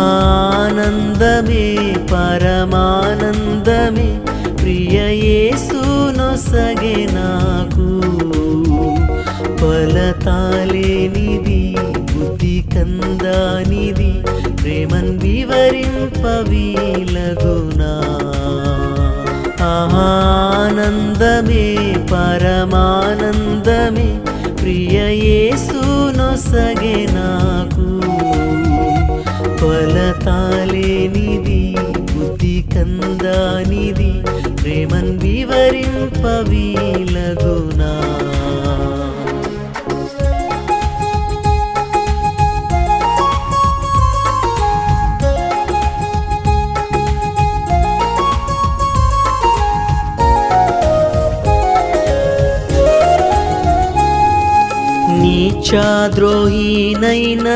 ఆనందమే పరమానందమే ప్రియ యేసునొసగే నాకు ఫలతాలేనిది బుద్ధి కందానిది ప్రేమన్ వివరింపవీలగునా ఆనందమే పరమానందమే ప్రియ యేసునొసగే నాకు ఫలతాలేనిది బుద్ధి కందానిది ప్రేమన్ వివరింపవీలగునా నీచాద్రోహినైన